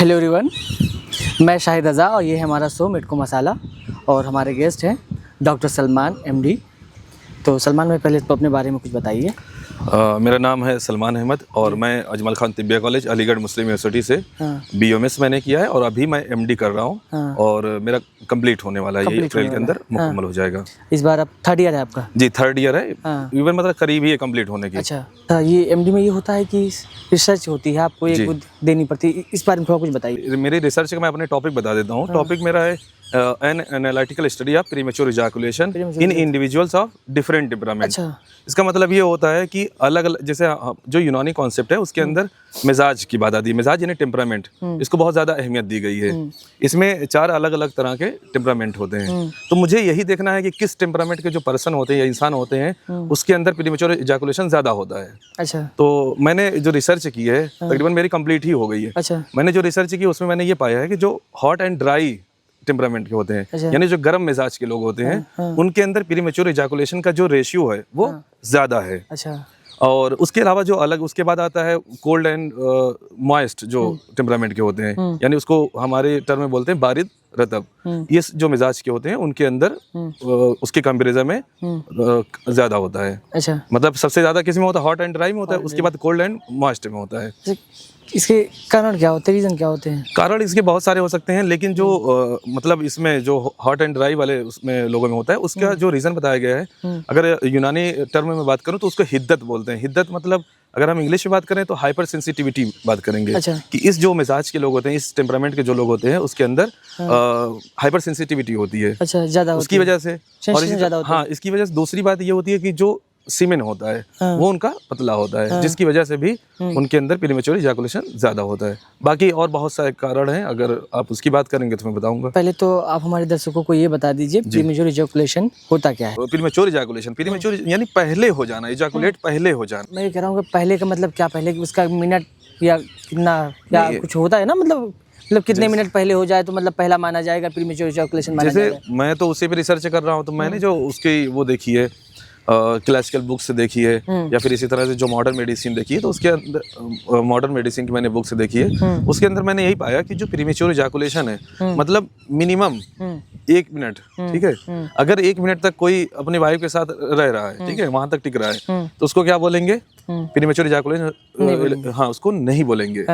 Hello everyone, मैं शाहिद रज़ा और ये है हमारा शो मिर्च मसाला और हमारे गेस्ट हैं डॉक्टर सलमान एमडी। तो सलमान भाई, पहले तो अपने बारे में कुछ बताइए। मेरा नाम है सलमान अहमद और मैं अजमल खान तिब्बिया कॉलेज अलीगढ़ मुस्लिम यूनिवर्सिटी से BOMS मैंने किया है और अभी मैं MD कर रहा हूँ और मेरा कंप्लीट होने वाला है, ये अप्रैल के अंदर मुकम्मल हो जाएगा। इस बार अब 3rd ईयर है आपका? जी 3rd ईयर है, इवन मतलब करीब ही है कंप्लीट होने की। अच्छा, ये MD में ये होता है कि रिसर्च होती है, आपको एक बुक देनी पड़ती है, इस बारे में थोड़ा कुछ बताइए। मेरी रिसर्च का मैं अपने टॉपिक बता देता हूँ। टॉपिक मेरा है an analytical study of premature ejaculation in individuals of different temperament. इसका मतलब ये होता है कि अलग अलग, जैसे जो यूनानी कॉन्सेप्ट है उसके अंदर मिजाज की बात आती है। मिजाज यानी टेम्परामेंट, इसको बहुत ज़्यादा अहमियत दी गई है। इसमें 4 अलग अलग तरह के टेम्परामेंट होते हैं। तो मुझे यही देखना है कि किस टेम्परामेंट के जो पर्सन होते हैं या इंसान होते हैं उसके अंदर प्रीमेच्योर इजैकुलेशन ज़्यादा होता है। अच्छा, तो मैंने जो रिसर्च की है तकरीबन मेरी कंप्लीट ही हो गई है। अच्छा, मैंने जो रिसर्च की उसमें मैंने ये पाया है कि जो हॉट एंड ड्राई टेम्परामेंट के होते हैं, यानी जो गर्म मिजाज के लोग होते हैं, उनके अंदर प्रीमेच्योर इजैकुलेशन का जो रेशियो है वो ज़्यादा है। अच्छा, और उसके अलावा जो अलग उसके बाद आता है कोल्ड एंड मॉइस्ट जो टेम्परामेंट के होते हैं, यानी उसको हमारे टर्म में बोलते हैं बारिद रतब। ये जो मिजाज के होते हैं उनके अंदर उसके कंपेरिजन में ज़्यादा होता है। अच्छा, मतलब सबसे ज़्यादा किस में होता है? हॉट एंड ड्राई में होता है, उसके बाद कोल्ड एंड मॉइस्ट में होता है। इसके कारण क्या होते हैं, रीज़न क्या होते हैं? कारण इसके बहुत सारे हो सकते हैं, लेकिन जो मतलब इसमें जो हॉट एंड ड्राई वाले उसमें लोगों में होता है, उसका जो रीज़न बताया गया है, अगर यूनानी टर्म में बात करूं तो उसको हिद्दत बोलते हैं। हिद्दत मतलब अगर हम इंग्लिश में बात करें तो हाइपर सेंसिटिविटी बात करेंगे। अच्छा। कि इस जो मिजाज के लोग होते हैं, इस टेम्परामेंट के जो लोग होते हैं उसके अंदर हाइपर सेंसिटिविटी होती है। अच्छा, ज़्यादा उसकी वजह से। और हाँ, इसकी वजह से दूसरी बात ये होती है कि जो सीमेन होता है वो उनका पतला होता है, जिसकी वजह से भी उनके अंदर प्रीमेच्योर इजैकुलेशन ज्यादा होता है। बाकी और बहुत सारे कारण हैं, अगर आप उसकी बात करेंगे तो मैं बताऊंगा। पहले तो आप हमारे दर्शकों को ये बता दीजिए प्रीमेच्योर इजैकुलेशन होता क्या है? प्रीमेच्योर इजैकुलेशन, प्रीमेच्योर यानी पहले हो जाना, इजैकुलेट पहले हो जाना। मैं ये कह रहा हूँ कि पहले का मतलब क्या, पहले उसका मिनट या कितना, या कुछ होता है ना, मतलब कितने मिनट पहले हो जाए तो मतलब पहला माना जाएगा, प्रीमेच्योर इजैकुलेशन माना जाएगा। जैसे मैं तो उसी पे रिसर्च कर रहा हूँ, तो मैंने जो उसकी वो देखी है क्लासिकल बुक्स से देखी है या फिर इसी तरह से जो मॉडर्न मेडिसिन देखी है, तो उसके अंदर मॉडर्न मेडिसिन की मैंने बुक से देखी है, उसके अंदर मैंने यही पाया कि जो प्रीमेच्योर इजैकुलेशन है मतलब मिनिमम 1 मिनट, ठीक है। अगर 1 मिनट तक कोई अपनी वाइफ के साथ रह रहा है, ठीक है, वहां तक टिक रहा है, तो उसको क्या बोलेंगे? प्रीमेच्योर इजैकुलेशन, हाँ, उसको नहीं बोलेंगे।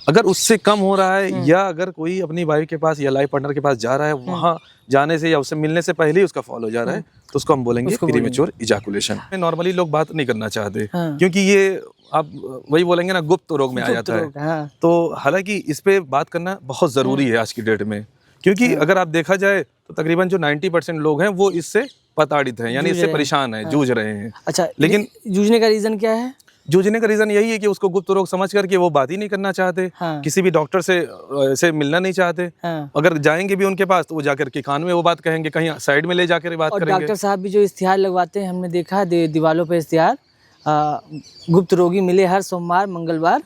अगर उससे कम हो रहा है या अगर कोई अपनी वाइफ के पास या लाइफ पार्टनर के पास जा रहा है, वहां जाने से या उससे मिलने से पहले ही उसका फॉल हो जा रहा है, तो उसको हम बोलेंगे प्रीमेच्योर इजैकुलेशन। नॉर्मली लोग बात नहीं करना चाहते क्योंकि ये आप वही बोलेंगे ना, गुप्त रोग में आ जाता है। तो हालांकि इस पे बात करना बहुत जरूरी है आज की डेट में, क्योंकि अगर आप देखा जाए तो तकरीबन जो 90% लोग हैं वो इससे प्रताड़ित हैं, यानी इससे परेशान हैं, जूझ रहे हैं। अच्छा, लेकिन जूझने का रीजन क्या है? जूझने का रीजन यही है कि उसको गुप्त रोग समझ करके वो बात ही नहीं करना चाहते। किसी भी डॉक्टर से मिलना नहीं चाहते। अगर जाएंगे भी उनके पास तो वो जाकर के कान में वो बात कहेंगे, कहीं साइड में ले जाकर बात करेंगे। डॉक्टर साहब भी जो इश्तिहार लगवाते हैं, हमने देखा है दीवालों पे इश्तिहार, गुप्त रोगी मिले हर सोमवार मंगलवार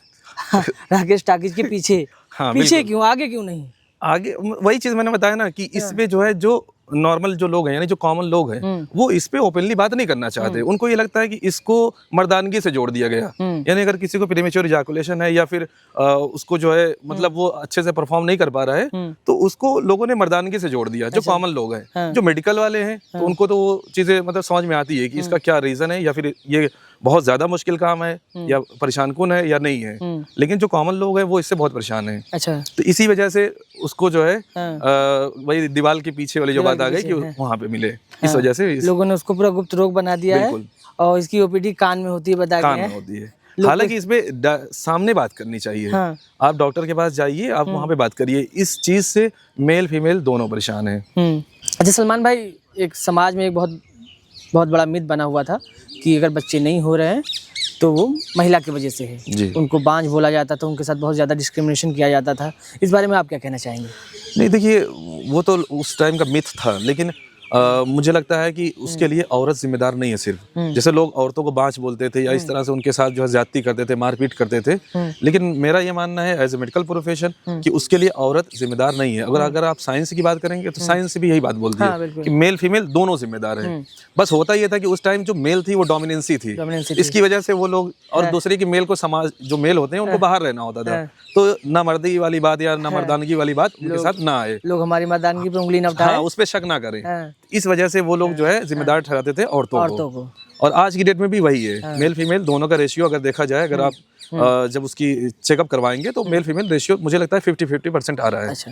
राकेश टाकीज के पीछे। पीछे क्यों, आगे क्यों नहीं? आगे वही चीज मैंने बताया ना कि इसमें जो है, जो नॉर्मल जो लोग हैं यानी जो कॉमन लोग हैं वो इस पे ओपनली बात नहीं करना चाहते। उनको ये लगता है कि इसको मर्दानगी से जोड़ दिया गया, यानी अगर किसी को प्रीमेच्योर इजैकुलेशन है या फिर उसको जो है मतलब वो अच्छे से परफॉर्म नहीं कर पा रहा है, तो उसको लोगों ने मर्दानगी से जोड़ दिया। जो कॉमन लोग हैं, जो मेडिकल वाले हैं, तो उनको तो वो चीजें मतलब समझ में आती है कि इसका क्या रीजन है, या फिर ये बहुत ज्यादा मुश्किल काम है या परेशानकुन है या नहीं है। लेकिन जो कॉमन लोग हैं वो इससे बहुत परेशान है। अच्छा, तो इसी वजह से उसको जो है वही दीवार के पीछे वाली जो बात आ गई कि वहां पे मिले, इस वजह से लोगों ने उसको पूरा गुप्त रोग बना दिया है। और इसकी OPD कान में होती है, बता कान में होती है। हालांकि इसमें सामने बात करनी चाहिए। आप डॉक्टर के पास जाइए, आप वहाँ पे बात करिए। इस चीज से मेल फीमेल दोनों परेशान हैं। अच्छा सलमान भाई, एक समाज में एक बहुत बड़ा मिथ बना हुआ था कि अगर बच्चे नहीं हो रहे हैं तो वो महिला की वजह से है, उनको बांझ बोला जाता था, उनके साथ बहुत ज़्यादा डिस्क्रिमिनेशन किया जाता था। इस बारे में आप क्या कहना चाहेंगे? नहीं, देखिए वो तो उस टाइम का मिथ था, लेकिन मुझे लगता है कि उसके लिए औरत जिम्मेदार नहीं है सिर्फ। जैसे लोग औरतों को बांझ बोलते थे या इस तरह से उनके साथ जो है ज्यादती करते थे, मारपीट करते थे, लेकिन मेरा ये मानना है एज ए मेडिकल प्रोफेशन कि उसके लिए औरत जिम्मेदार नहीं है। अगर आप साइंस की बात करेंगे तो साइंस भी यही बात बोलती है कि मेल फीमेल दोनों जिम्मेदार हैं। बस होता ये था कि उस टाइम जो मेल थी वो डोमिनेंसी थी, इसकी वजह से वो लोग और दूसरे की मेल को समाज जो मेल होते हैं उनको बाहर रहना होता था, तो ना मर्दी वाली बात या ना मर्दानगी वाली बात उनके साथ ना आए, लोग हमारी मर्दानगी पे उंगली ना उठाएं, हाँ, उस पे शक ना करें। इस वजह से वो लोग जो है जिम्मेदार ठहराते थे औरतों को। और आज की डेट में भी वही है, मेल फीमेल दोनों का रेशियो अगर देखा जाए, अगर आप जब उसकी चेकअप करवाएंगे तो मेल फीमेल रेशियो मुझे लगता है 50-50% आ रहा है। अच्छा।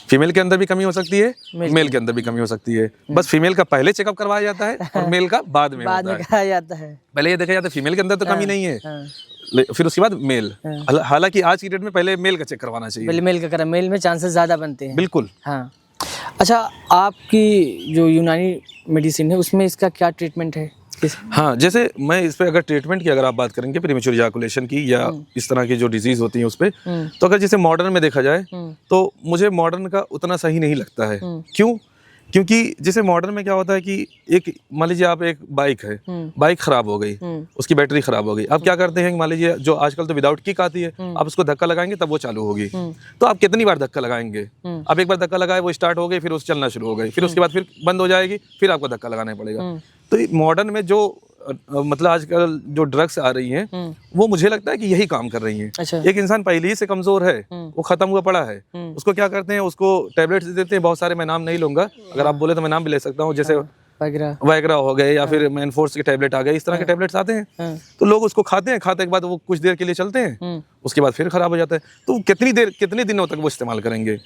फीमेल के अंदर भी कमी हो सकती है, मेल के अंदर भी कमी हो सकती है। बस फीमेल का पहले चेकअप करवाया जाता है और मेल का बाद में कराया जाता है। पहले ये देखा जाता है फीमेल के अंदर तो कमी नहीं है, फिर उसके बाद मेल। हालांकि आज की डेट में पहले मेल का चेक करवाना चाहिए, पहले मेल का करा, मेल में चांसेस ज्यादा बनते हैं। बिल्कुल। हाँ। अच्छा, आपकी जो यूनानी मेडिसिन है उसमें इसका क्या ट्रीटमेंट है? हाँ, जैसे मैं इस पे अगर ट्रीटमेंट की अगर आप बात करेंगे प्रीमेच्योर इजैकुलेशन की या इस तरह की जो डिजीज होती है उस पे, तो अगर जैसे मॉडर्न में देखा जाए तो मुझे मॉडर्न का उतना सही नहीं लगता है। क्यों? क्योंकि जैसे मॉडर्न में क्या होता है कि एक मान लीजिए आप एक बाइक है, बाइक खराब हो गई, उसकी बैटरी खराब हो गई, आप क्या करते हैं मान लीजिए जो आजकल तो विदाउट किक आती है, आप उसको धक्का लगाएंगे तब वो चालू होगी। तो आप कितनी बार धक्का लगाएंगे? आप एक बार धक्का लगाए, वो स्टार्ट हो गई, फिर उस चलना शुरू हो गई, फिर उसके बाद फिर बंद हो जाएगी, फिर आपको धक्का लगाना पड़ेगा। तो मॉडर्न में जो मतलब आजकल जो ड्रग्स आ रही हैं वो मुझे लगता है कि यही काम कर रही हैं। अच्छा। एक इंसान पहले ही से कमजोर है, वो खत्म हुआ पड़ा है, उसको क्या करते हैं, उसको टैबलेट्स देते हैं बहुत सारे, मैं नाम नहीं लूंगा, अगर आप बोले तो मैं नाम भी ले सकता हूँ, जैसे वाइग्रा हो गए या फिर मैनफोर्स के टैबलेट आ गए, इस तरह के टैबलेट्स आते हैं। तो लोग उसको खाते हैं, खाते के बाद वो कुछ देर के लिए चलते हैं, उसके बाद फिर खराब हो जाता है। तो कितने दिनों तक वो इस्तेमाल करेंगे?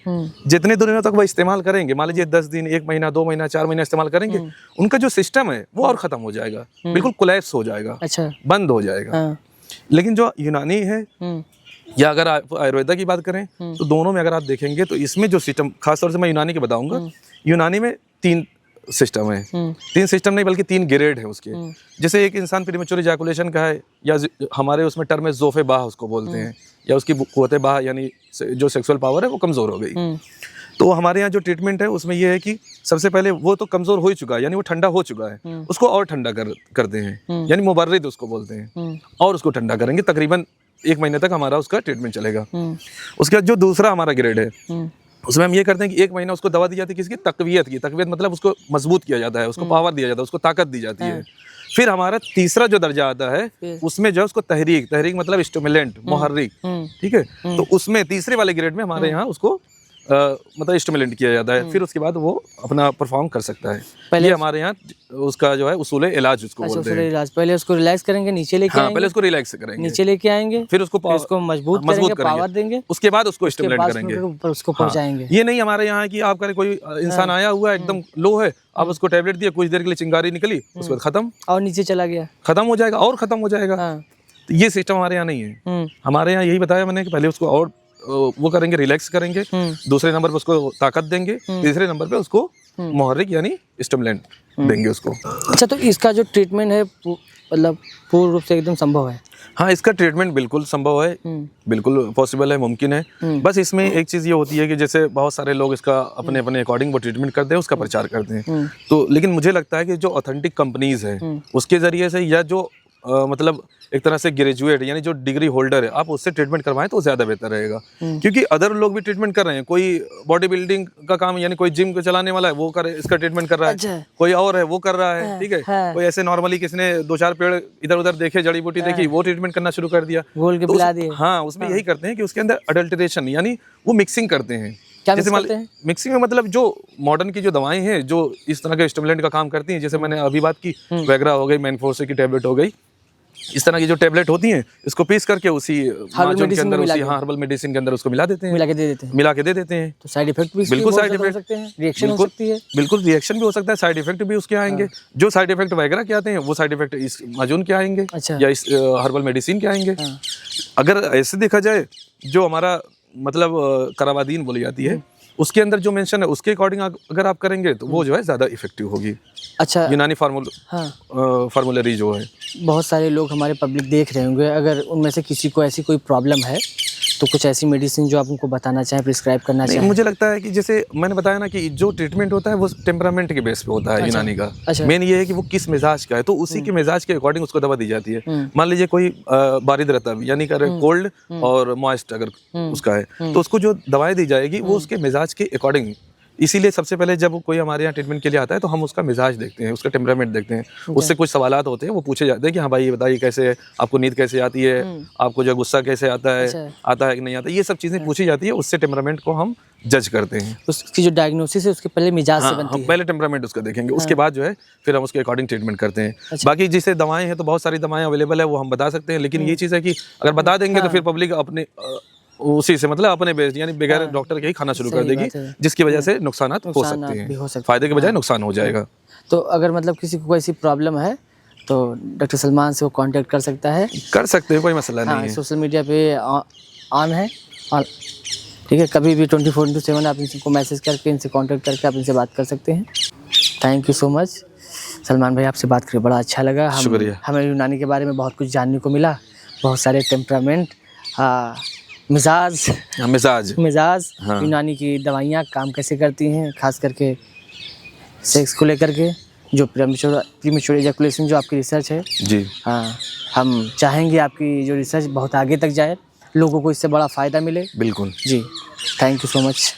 जितने दिनों तक वो इस्तेमाल करेंगे, मान लीजिए 10 दिन, 1 महीना, 2 महीना, 4 महीना इस्तेमाल करेंगे, उनका जो सिस्टम है वो और खत्म हो जाएगा, बिल्कुल कोलैप्स हो जाएगा। अच्छा। बंद हो जाएगा। लेकिन जो यूनानी है या अगर आप आयुर्वेदा की बात करें तो दोनों में अगर आप देखेंगे तो इसमें जो सिस्टम, खासतौर से मैं यूनानी की बताऊंगा, यूनानी में 3 सिस्टम है, 3 सिस्टम नहीं बल्कि 3 ग्रेड है उसके। जैसे एक इंसान प्रीमेच्योर इजैकुलेशन का है, या हमारे उसमें टर्म है ज़ोफ़े बाह उसको बोलते हैं, या उसकी कुव्वते बाह यानी जो सेक्सुअल पावर है वो कमज़ोर हो गई। तो हमारे यहाँ जो ट्रीटमेंट है उसमें ये है कि सबसे पहले वो तो कमज़ोर हो ही चुका है, यानी वो ठंडा हो चुका है, उसको और ठंडा करते हैं, यानी मुबर्रिद उसको बोलते हैं, और उसको ठंडा करेंगे। तकरीबन 1 महीने तक हमारा उसका ट्रीटमेंट चलेगा। उसके बाद जो दूसरा हमारा ग्रेड है उसमें हम ये करते हैं कि 1 महीना उसको दवा दी जाती है, किसकी? तकवियत की। तकवियत मतलब उसको मजबूत किया जाता है, उसको पावर दिया जाता है, उसको ताकत दी जाती है। फिर हमारा तीसरा जो दर्जा आता है उसमें जो है उसको तहरीक मतलब स्टिमुलेंट, मुहर्रिक, ठीक है। तो उसमें तीसरे वाले ग्रेड में हमारे यहाँ उसको मतलब स्टिमुलेंट किया जाता है, फिर उसके बाद वो अपना परफॉर्म कर सकता है। पहले हमारे यहाँ उसका जो है उसूल इलाज उसको बोलते हैं। इलाज पहले उसको रिलैक्स करेंगे, नीचे लेके आएंगे, पहले उसको रिलैक्स करेंगे, नीचे लेके आएंगे, फिर उसको मजबूत करेंगे, पावर देंगे, उसके बाद उसको स्टिमुलेट करेंगे, उसको पहुंचाएंगे। ये नहीं हमारे यहाँ की आप करें, कोई इंसान आया हुआ है एकदम लो है, आप उसको टैबलेट दिए, कुछ देर के लिए चिंगारी निकली, उसके बाद खत्म, और नीचे चला गया, खत्म हो जाएगा और खत्म हो जाएगा। तो ये सिस्टम हमारे यहाँ नहीं है। हमारे यहाँ यही बताया मैंने कि पहले उसको और वो करेंगे, रिलैक्स करेंगे, दूसरे नंबर पे उसको ताकत देंगे, तीसरे नंबर पे उसको मुहर्रिक यानी स्टिमुलेंट देंगे उसको। अच्छा, तो इसका जो ट्रीटमेंट है मतलब पूर्ण रूप से एकदम संभव है? हाँ, इसका ट्रीटमेंट बिल्कुल संभव है, बिल्कुल पॉसिबल है, मुमकिन है। बस इसमें एक चीज़ ये होती है कि जैसे बहुत सारे लोग इसका अपने अपने अकॉर्डिंग वो ट्रीटमेंट करते हैं, उसका प्रचार करते हैं। तो लेकिन मुझे लगता है कि जो ऑथेंटिक कंपनीज है उसके ज़रिए से, या जो मतलब एक तरह से ग्रेजुएट यानी जो डिग्री होल्डर है, आप उससे ट्रीटमेंट करवाएं तो ज़्यादा बेहतर रहेगा। क्योंकि अदर लोग भी ट्रीटमेंट कर रहे हैं, कोई बॉडी बिल्डिंग का काम यानी कोई जिम को चलाने वाला है वो इसका ट्रीटमेंट कर रहा है, कोई और है वो कर रहा है, ठीक है। कोई ऐसे नॉर्मली किसने 2-4 पेड़ इधर उधर देखे, जड़ी बूटी देखी, वो ट्रीटमेंट करना शुरू कर दिया, घोल के पिला दिए। हाँ, उसमें यही करते हैं कि उसके अंदर अडल्ट्रेशन यानी वो मिक्सिंग करते हैं। मिक्सिंग में मतलब जो मॉडर्न की जो दवाएं हैं जो इस तरह के स्टिमुलेंट का काम करती हैं, जैसे मैंने अभी बात की, वैग्रा हो गई, मैनफोर्स की टैबलेट हो गई, इस तरह की जो टैबलेट होती हैं इसको पीस करके उसी माजून के अंदर, उसी हर्बल मेडिसिन के अंदर उसको मिला देते हैं, मिला के दे देते हैं। तो साइड इफेक्ट भी बिल्कुल साइड इफेक्ट हो सकते हैं, रिएक्शन हो सकती है, बिल्कुल रिएक्शन भी हो सकता है, साइड इफेक्ट भी उसके आएंगे। जो साइड इफेक्ट वगैरह के आते हैं वो साइड इफेक्ट इस माजून के आएंगे या इस हर्बल मेडिसिन के आएंगे। अगर ऐसे देखा जाए, जो हमारा मतलब कराबादीन बोली जाती है उसके अंदर जो मेंशन है उसके अकॉर्डिंग अगर आप करेंगे तो वो जो है ज़्यादा इफेक्टिव होगी। अच्छा, यूनानी फार्मूलरी जो है। बहुत सारे लोग हमारे पब्लिक देख रहे होंगे, अगर उनमें से किसी को ऐसी कोई प्रॉब्लम है तो कुछ ऐसी मेडिसिन जो आप उनको बताना चाहें, प्रिस्क्राइब करना नहीं, चाहें? मुझे लगता है कि जैसे मैंने बताया ना कि जो ट्रीटमेंट होता है वो टेम्परामेंट के बेस पे होता है यूनानी का। अच्छा। मेन ये है कि वो किस मिजाज का है, तो उसी के मिजाज के अकॉर्डिंग उसको दवा दी जाती है। मान लीजिए कोई बारिद रहता है, यानी कि कोल्ड और मॉइस्ट अगर उसका है, तो उसको जो दवाएं दी जाएगी वो उसके मिजाज के अकॉर्डिंग। इसीलिए सबसे पहले जब कोई हमारे यहाँ ट्रीटमेंट के लिए आता है तो हम उसका मिजाज देखते हैं, उसका टेम्परामेंट देखते हैं, उससे कुछ सवालात होते हैं, वो पूछे जाते हैं कि हाँ भाई ये बताइए कैसे है, आपको नींद कैसे आती है, आपको जो गुस्सा कैसे आता है, आता है कि नहीं आता, ये सब चीज़ें पूछी जाती है, उससे टेम्परामेंट को हम जज करते हैं। उसकी जो डायग्नोसिस है उसके पहले मिजाज से हाँ, बनती हम है। पहले टेम्परामेंट उसका देखेंगे, उसके बाद जो है फिर हम उसके अकॉर्डिंग ट्रीटमेंट करते हैं। बाकी जैसे दवाएं हैं तो बहुत सारी दवाएं अवेलेबल है, वो हम बता सकते हैं, लेकिन ये चीज़ है कि अगर बता देंगे तो फिर पब्लिक अपने उसी से मतलब अपने बेस्ड यानी बगैर डॉक्टर के ही खाना शुरू कर सही देगी, बात है। जिसकी वजह से नुकसानात हो नुकसानात सकते भी हो हैं, सकते फायदे के बजाय नुकसान हो जाएगा। तो अगर मतलब किसी को ऐसी प्रॉब्लम है तो डॉक्टर सलमान से वो कांटेक्ट कर सकता है। कर सकते हैं, कोई मसला हाँ, नहीं है। सोशल मीडिया पे ऑन है, ठीक है, कभी भी 24/7 आप इनको मैसेज करके, इनसे कांटेक्ट करके आप इनसे बात कर सकते हैं। Thank you so much Salman भाई, आपसे बात करके बड़ा अच्छा लगा। शुक्रिया। हमें यूनानी के बारे में बहुत कुछ जानने को मिला, बहुत सारे टेम्परामेंट, मिजाज हाँ। यूनानी की दवाइयाँ काम कैसे करती हैं, खास करके सेक्स को लेकर के, जो प्रीमेच्योर एजैकुलेशन जो आपकी रिसर्च है जी। हाँ, हम चाहेंगे आपकी जो रिसर्च बहुत आगे तक जाए, लोगों को इससे बड़ा फ़ायदा मिले। बिल्कुल जी, थैंक यू सो मच।